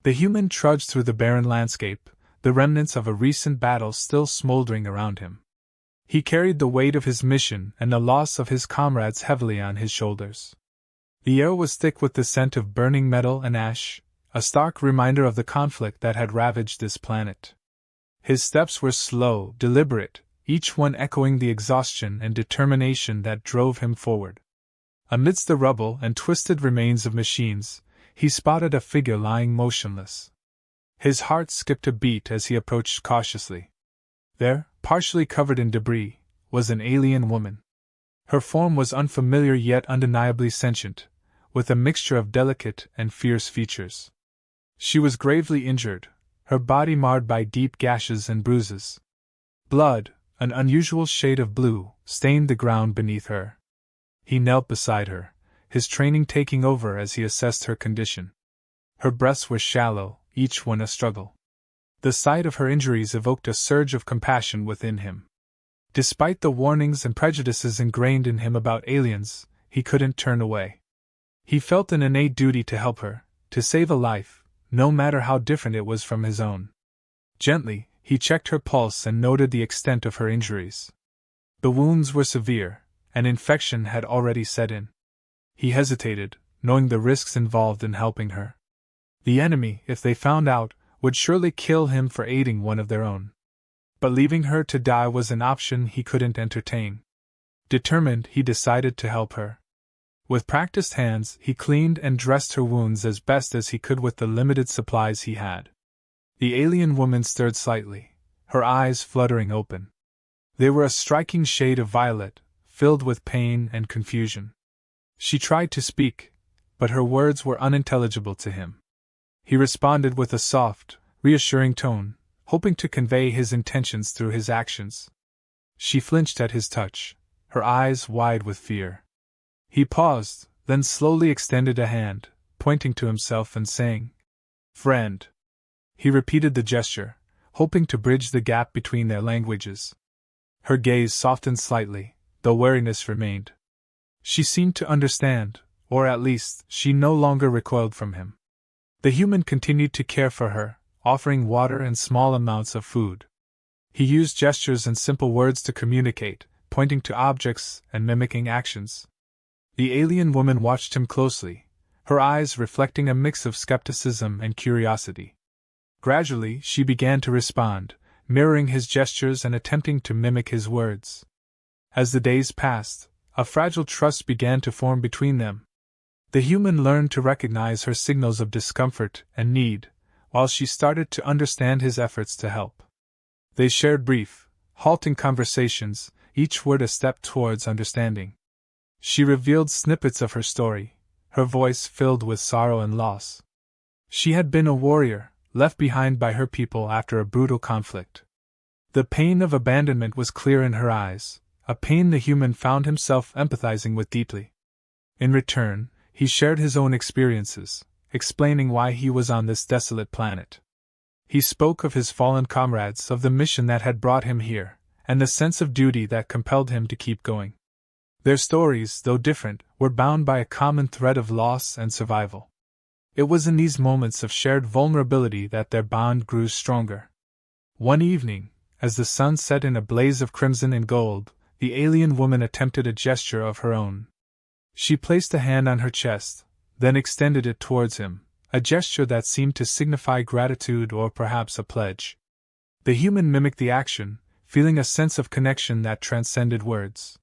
The human trudged through the barren landscape, the remnants of a recent battle still smoldering around him. He carried the weight of his mission and the loss of his comrades heavily on his shoulders. The air was thick with the scent of burning metal and ash, a stark reminder of the conflict that had ravaged this planet. His steps were slow, deliberate, each one echoing the exhaustion and determination that drove him forward. Amidst the rubble and twisted remains of machines, he spotted a figure lying motionless. His heart skipped a beat as he approached cautiously. There, partially covered in debris, was an alien woman. Her form was unfamiliar yet undeniably sentient, with a mixture of delicate and fierce features. She was gravely injured, her body marred by deep gashes and bruises. Blood, an unusual shade of blue, stained the ground beneath her. He knelt beside her, his training taking over as he assessed her condition. Her breaths were shallow, each one a struggle. The sight of her injuries evoked a surge of compassion within him. Despite the warnings and prejudices ingrained in him about aliens, he couldn't turn away. He felt an innate duty to help her, to save a life, no matter how different it was from his own. Gently, he checked her pulse and noted the extent of her injuries. The wounds were severe, and infection had already set in. He hesitated, knowing the risks involved in helping her. The enemy, if they found out, would surely kill him for aiding one of their own. But leaving her to die was an option he couldn't entertain. Determined, he decided to help her. With practiced hands, he cleaned and dressed her wounds as best as he could with the limited supplies he had. The alien woman stirred slightly, her eyes fluttering open. They were a striking shade of violet, filled with pain and confusion. She tried to speak, but her words were unintelligible to him. He responded with a soft, reassuring tone, hoping to convey his intentions through his actions. She flinched at his touch, her eyes wide with fear. He paused, then slowly extended a hand, pointing to himself and saying, "Friend." He repeated the gesture, hoping to bridge the gap between their languages. Her gaze softened slightly, though wariness remained. She seemed to understand, or at least, she no longer recoiled from him. The human continued to care for her, offering water and small amounts of food. He used gestures and simple words to communicate, pointing to objects and mimicking actions. The alien woman watched him closely, her eyes reflecting a mix of skepticism and curiosity. Gradually, she began to respond, mirroring his gestures and attempting to mimic his words. As the days passed, a fragile trust began to form between them. The human learned to recognize her signals of discomfort and need, while she started to understand his efforts to help. They shared brief, halting conversations, each word a step towards understanding. She revealed snippets of her story, her voice filled with sorrow and loss. She had been a warrior, left behind by her people after a brutal conflict. The pain of abandonment was clear in her eyes, a pain the human found himself empathizing with deeply. In return, he shared his own experiences, explaining why he was on this desolate planet. He spoke of his fallen comrades, of the mission that had brought him here, and the sense of duty that compelled him to keep going. Their stories, though different, were bound by a common thread of loss and survival. It was in these moments of shared vulnerability that their bond grew stronger. One evening, as the sun set in a blaze of crimson and gold, the alien woman attempted a gesture of her own. She placed a hand on her chest, then extended it towards him, a gesture that seemed to signify gratitude or perhaps a pledge. The human mimicked the action, feeling a sense of connection that transcended words.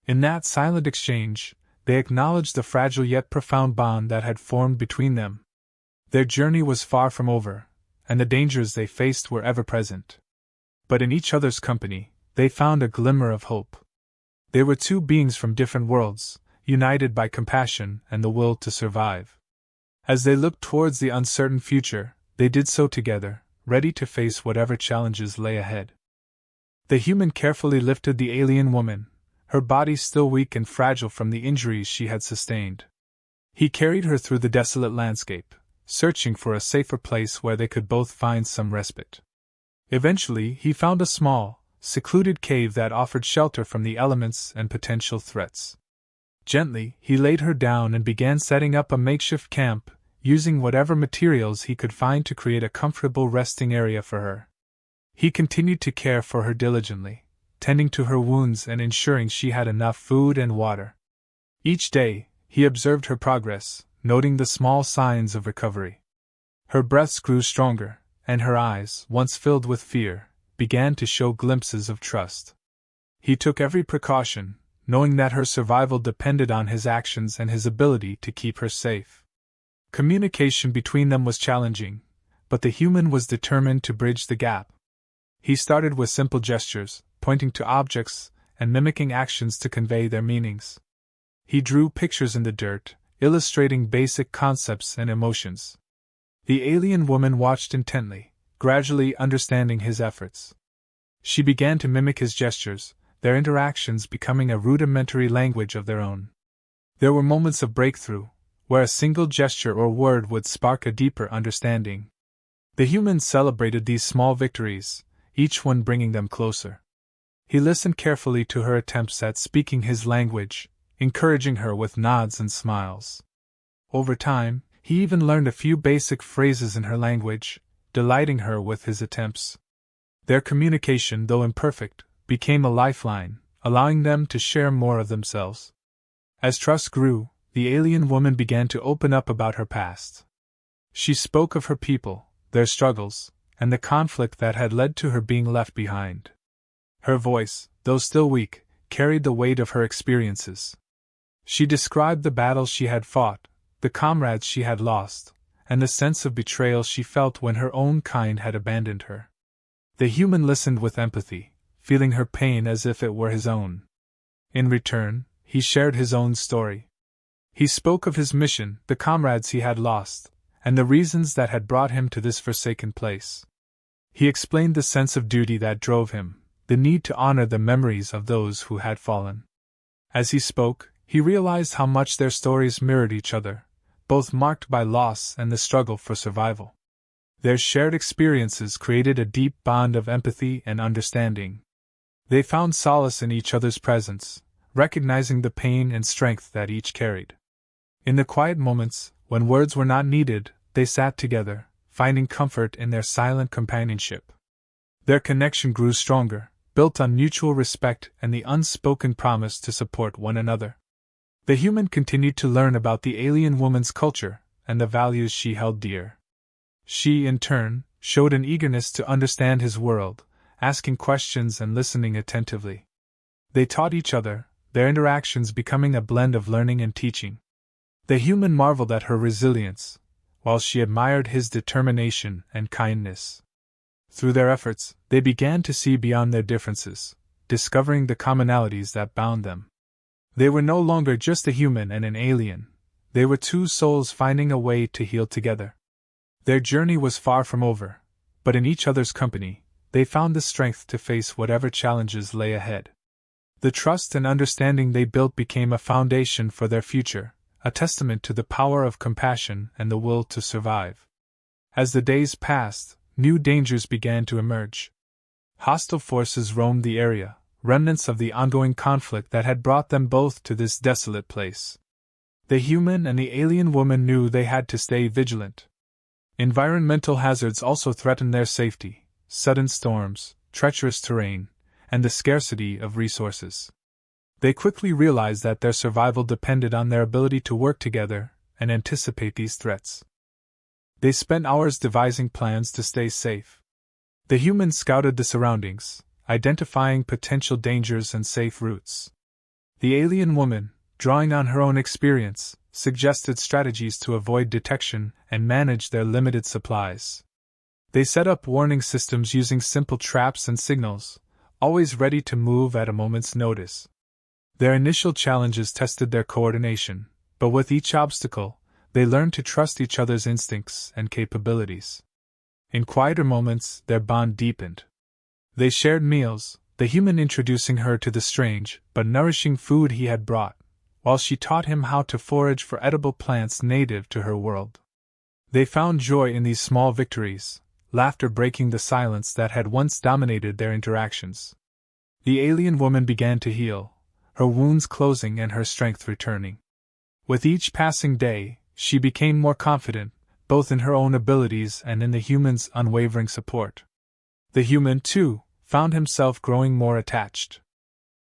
In that silent exchange, they acknowledged the fragile yet profound bond that had formed between them. Their journey was far from over, and the dangers they faced were ever present. But in each other's company, they found a glimmer of hope. They were two beings from different worlds, united by compassion and the will to survive. As they looked towards the uncertain future, they did so together, ready to face whatever challenges lay ahead. The human carefully lifted the alien woman, her body still weak and fragile from the injuries she had sustained. He carried her through the desolate landscape, searching for a safer place where they could both find some respite. Eventually, he found a small, secluded cave that offered shelter from the elements and potential threats. Gently, he laid her down and began setting up a makeshift camp, using whatever materials he could find to create a comfortable resting area for her. He continued to care for her diligently, tending to her wounds and ensuring she had enough food and water. Each day, he observed her progress, noting the small signs of recovery. Her breaths grew stronger, and her eyes, once filled with fear, began to show glimpses of trust. He took every precaution, knowing that her survival depended on his actions and his ability to keep her safe. Communication between them was challenging, but the human was determined to bridge the gap. He started with simple gestures, pointing to objects and mimicking actions to convey their meanings. He drew pictures in the dirt, illustrating basic concepts and emotions. The alien woman watched intently, gradually understanding his efforts. She began to mimic his gestures, their interactions becoming a rudimentary language of their own. There were moments of breakthrough, where a single gesture or word would spark a deeper understanding. The human celebrated these small victories, each one bringing them closer. He listened carefully to her attempts at speaking his language, encouraging her with nods and smiles. Over time, he even learned a few basic phrases in her language, delighting her with his attempts. Their communication, though imperfect, became a lifeline, allowing them to share more of themselves. As trust grew, the alien woman began to open up about her past. She spoke of her people, their struggles, and the conflict that had led to her being left behind. Her voice, though still weak, carried the weight of her experiences. She described the battles she had fought, the comrades she had lost, and the sense of betrayal she felt when her own kind had abandoned her. The human listened with empathy, feeling her pain as if it were his own. In return, he shared his own story. He spoke of his mission, the comrades he had lost, and the reasons that had brought him to this forsaken place. He explained the sense of duty that drove him, the need to honor the memories of those who had fallen. As he spoke, he realized how much their stories mirrored each other, both marked by loss and the struggle for survival. Their shared experiences created a deep bond of empathy and understanding. They found solace in each other's presence, recognizing the pain and strength that each carried. In the quiet moments, when words were not needed, they sat together, finding comfort in their silent companionship. Their connection grew stronger, built on mutual respect and the unspoken promise to support one another. The human continued to learn about the alien woman's culture and the values she held dear. She, in turn, showed an eagerness to understand his world, asking questions and listening attentively. They taught each other, their interactions becoming a blend of learning and teaching. The human marveled at her resilience, while she admired his determination and kindness. Through their efforts, they began to see beyond their differences, discovering the commonalities that bound them. They were no longer just a human and an alien, they were two souls finding a way to heal together. Their journey was far from over, but in each other's company, they found the strength to face whatever challenges lay ahead. The trust and understanding they built became a foundation for their future, a testament to the power of compassion and the will to survive. As the days passed, new dangers began to emerge. Hostile forces roamed the area, remnants of the ongoing conflict that had brought them both to this desolate place. The human and the alien woman knew they had to stay vigilant. Environmental hazards also threatened their safety: sudden storms, treacherous terrain, and the scarcity of resources. They quickly realized that their survival depended on their ability to work together and anticipate these threats. They spent hours devising plans to stay safe. The humans scouted the surroundings, identifying potential dangers and safe routes. The alien woman, drawing on her own experience, suggested strategies to avoid detection and manage their limited supplies. They set up warning systems using simple traps and signals, always ready to move at a moment's notice. Their initial challenges tested their coordination, but with each obstacle, they learned to trust each other's instincts and capabilities. In quieter moments, their bond deepened. They shared meals, the human introducing her to the strange but nourishing food he had brought, while she taught him how to forage for edible plants native to her world. They found joy in these small victories, laughter breaking the silence that had once dominated their interactions. The alien woman began to heal, her wounds closing and her strength returning. With each passing day, she became more confident, both in her own abilities and in the human's unwavering support. The human, too, found himself growing more attached.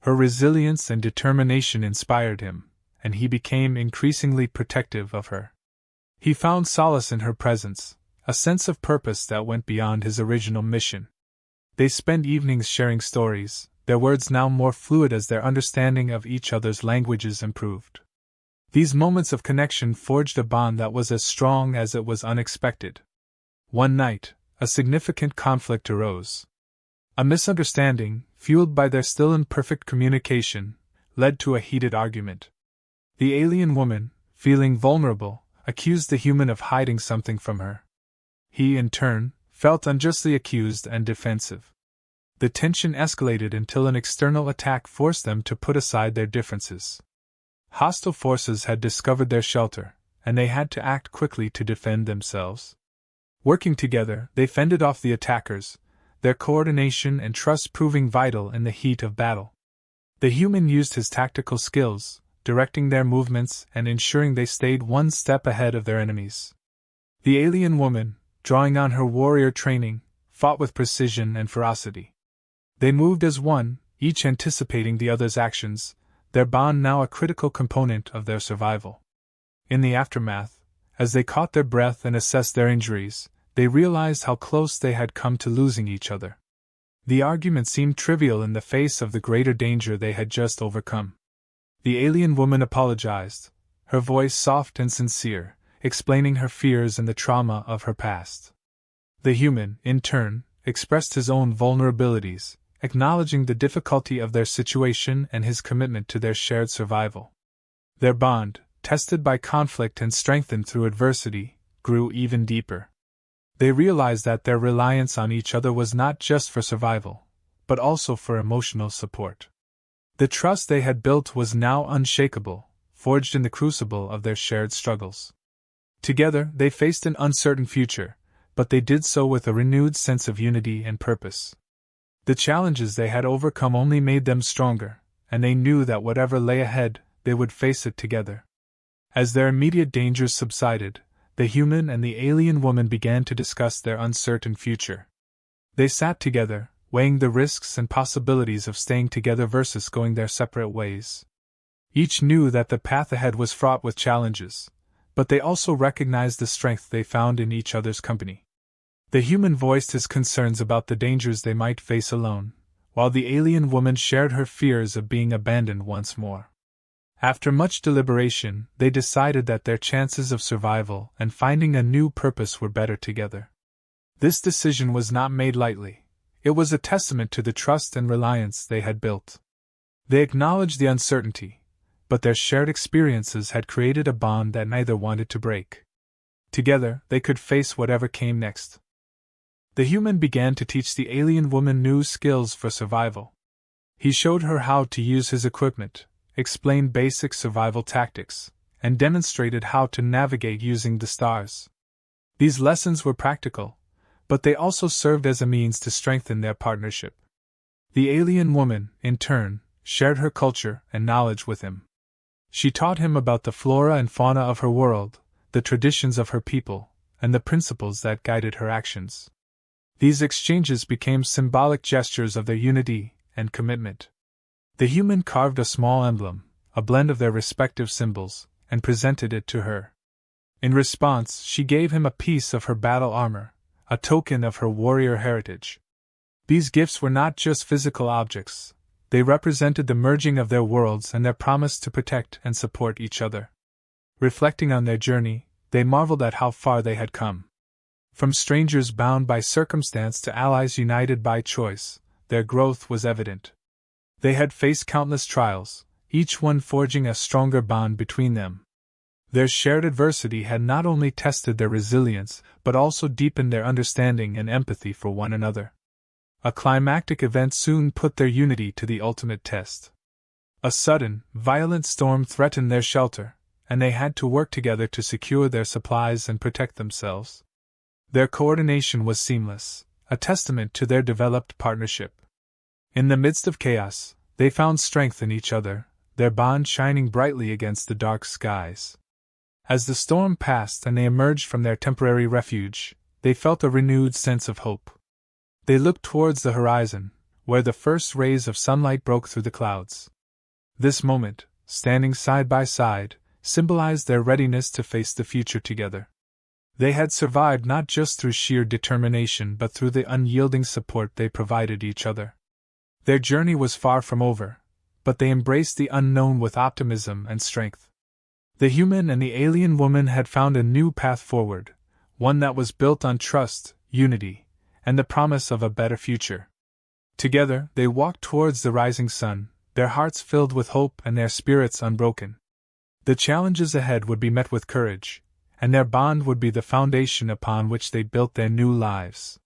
Her resilience and determination inspired him, and he became increasingly protective of her. He found solace in her presence, a sense of purpose that went beyond his original mission. They spent evenings sharing stories, their words now more fluid as their understanding of each other's languages improved. These moments of connection forged a bond that was as strong as it was unexpected. One night, a significant conflict arose. A misunderstanding, fueled by their still imperfect communication, led to a heated argument. The alien woman, feeling vulnerable, accused the human of hiding something from her. He, in turn, felt unjustly accused and defensive. The tension escalated until an external attack forced them to put aside their differences. Hostile forces had discovered their shelter, and they had to act quickly to defend themselves. Working together, they fended off the attackers, their coordination and trust proving vital in the heat of battle. The human used his tactical skills, directing their movements and ensuring they stayed one step ahead of their enemies. The alien woman, drawing on her warrior training, fought with precision and ferocity. They moved as one, each anticipating the other's actions, their bond now a critical component of their survival. In the aftermath, as they caught their breath and assessed their injuries, they realized how close they had come to losing each other. The argument seemed trivial in the face of the greater danger they had just overcome. The alien woman apologized, her voice soft and sincere, explaining her fears and the trauma of her past. The human, in turn, expressed his own vulnerabilities, acknowledging the difficulty of their situation and his commitment to their shared survival. Their bond, tested by conflict and strengthened through adversity, grew even deeper. They realized that their reliance on each other was not just for survival, but also for emotional support. The trust they had built was now unshakable, forged in the crucible of their shared struggles. Together, they faced an uncertain future, but they did so with a renewed sense of unity and purpose. The challenges they had overcome only made them stronger, and they knew that whatever lay ahead, they would face it together. As their immediate dangers subsided, the human and the alien woman began to discuss their uncertain future. They sat together, weighing the risks and possibilities of staying together versus going their separate ways. Each knew that the path ahead was fraught with challenges, but they also recognized the strength they found in each other's company. The human voiced his concerns about the dangers they might face alone, while the alien woman shared her fears of being abandoned once more. After much deliberation, they decided that their chances of survival and finding a new purpose were better together. This decision was not made lightly. It was a testament to the trust and reliance they had built. They acknowledged the uncertainty, but their shared experiences had created a bond that neither wanted to break. Together, they could face whatever came next. The human began to teach the alien woman new skills for survival. He showed her how to use his equipment, explained basic survival tactics, and demonstrated how to navigate using the stars. These lessons were practical, but they also served as a means to strengthen their partnership. The alien woman, in turn, shared her culture and knowledge with him. She taught him about the flora and fauna of her world, the traditions of her people, and the principles that guided her actions. These exchanges became symbolic gestures of their unity and commitment. The human carved a small emblem, a blend of their respective symbols, and presented it to her. In response, she gave him a piece of her battle armor, a token of her warrior heritage. These gifts were not just physical objects, they represented the merging of their worlds and their promise to protect and support each other. Reflecting on their journey, they marveled at how far they had come. From strangers bound by circumstance to allies united by choice, their growth was evident. They had faced countless trials, each one forging a stronger bond between them. Their shared adversity had not only tested their resilience, but also deepened their understanding and empathy for one another. A climactic event soon put their unity to the ultimate test. A sudden, violent storm threatened their shelter, and they had to work together to secure their supplies and protect themselves. Their coordination was seamless, a testament to their developed partnership. In the midst of chaos, they found strength in each other, their bond shining brightly against the dark skies. As the storm passed and they emerged from their temporary refuge, they felt a renewed sense of hope. They looked towards the horizon, where the first rays of sunlight broke through the clouds. This moment, standing side by side, symbolized their readiness to face the future together. They had survived not just through sheer determination but through the unyielding support they provided each other. Their journey was far from over, but they embraced the unknown with optimism and strength. The human and the alien woman had found a new path forward, one that was built on trust, unity, and the promise of a better future. Together, they walked towards the rising sun, their hearts filled with hope and their spirits unbroken. The challenges ahead would be met with courage, and their bond would be the foundation upon which they built their new lives.